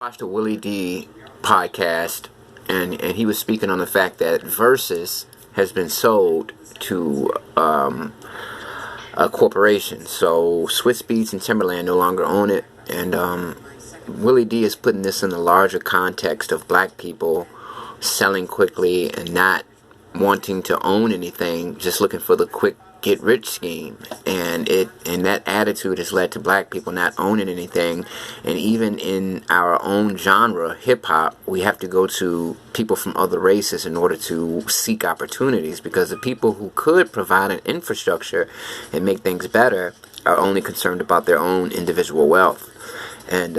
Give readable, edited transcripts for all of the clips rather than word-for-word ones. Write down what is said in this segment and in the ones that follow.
Watched a Willie D podcast, and he was speaking on the fact that Verzuz has been sold to a corporation. So Swiss Beats and Timberland no longer own it, and Willie D is putting this in the larger context of black people selling quickly and not wanting to own anything, just looking for the quick get rich scheme, and that attitude has led to black people not owning anything. And even in our own genre, hip hop, we have to go to people from other races in order to seek opportunities, because the people who could provide an infrastructure and make things better are only concerned about their own individual wealth. And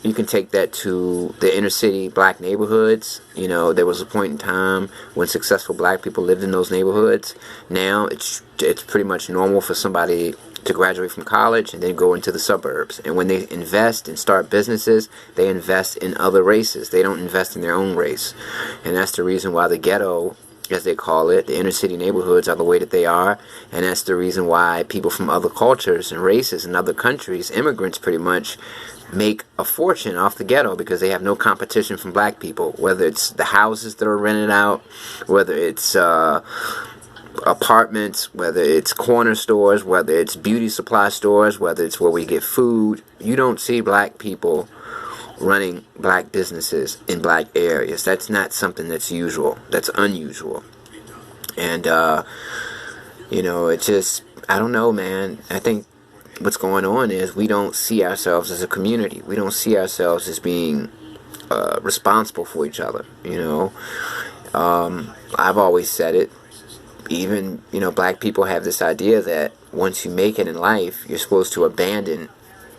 you can take that to the inner city black neighborhoods. You know, there was a point in time when successful black people lived in those neighborhoods. Now it's pretty much normal for somebody to graduate from college and then go into the suburbs. And when they invest and start businesses, they invest in other races. They don't invest in their own race. And that's the reason why the ghetto, as they call it, the inner city neighborhoods are the way that they are. And that's the reason why people from other cultures and races and other countries, immigrants pretty much, make a fortune off the ghetto, because they have no competition from black people, whether it's the houses that are rented out, whether it's apartments, whether it's corner stores, whether it's beauty supply stores, whether it's where we get food. You don't see black people running black businesses in black areas. That's not something that's usual. That's unusual. And it's just, I don't know, man. I think what's going on is we don't see ourselves as a community. We don't see ourselves as being responsible for each other. I've always said it. Even, black people have this idea that once you make it in life, you're supposed to abandon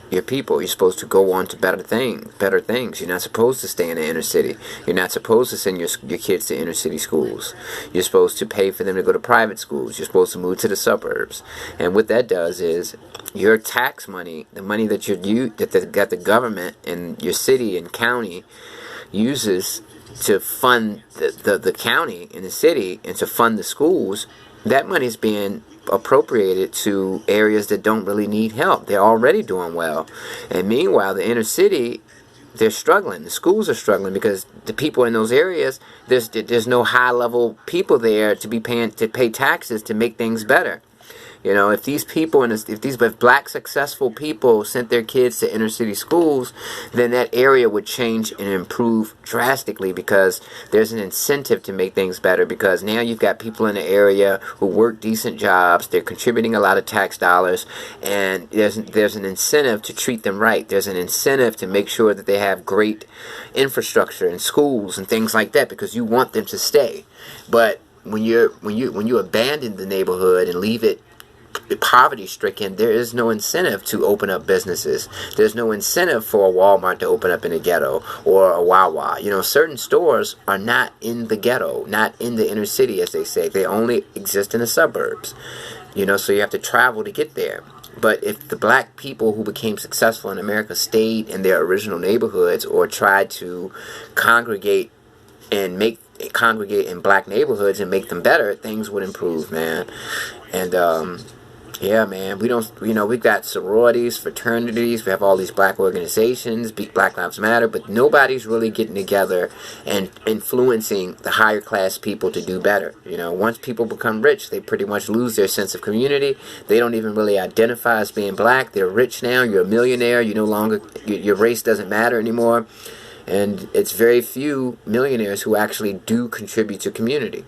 your people. You're supposed to go on to better things. You're not supposed to stay in the inner city. You're not supposed to send your kids to inner city schools. You're supposed to pay for them to go to private schools. You're supposed to move to the suburbs. And what that does is your tax money, the money that that the government and your city and county uses to fund the county and the city and to fund the schools, that money is being appropriated to areas that don't really need help. They're already doing well. And meanwhile, the inner city, they're struggling. The schools are struggling because the people in those areas, there's no high level people there to pay taxes to make things better. If these people if black successful people sent their kids to inner city schools, then that area would change and improve drastically, because there's an incentive to make things better, because now you've got people in the area who work decent jobs, they're contributing a lot of tax dollars, and there's an incentive to treat them right. There's an incentive to make sure that they have great infrastructure and schools and things like that, because you want them to stay. But when you abandon the neighborhood and leave it poverty stricken, there is no incentive to open up businesses. There's no incentive for a Walmart to open up in the ghetto, or a Wawa. Certain stores are not in the ghetto, not in the inner city, as they say. They only exist in the suburbs. So you have to travel to get there. But if the black people who became successful in America stayed in their original neighborhoods, or tried to congregate in black neighborhoods and make them better, things would improve, man. And yeah, man, we've got sororities, fraternities, we have all these black organizations, Black Lives Matter, but nobody's really getting together and influencing the higher class people to do better. Once people become rich, they pretty much lose their sense of community. They don't even really identify as being black. They're rich now, you're a millionaire, your race doesn't matter anymore. And it's very few millionaires who actually do contribute to community.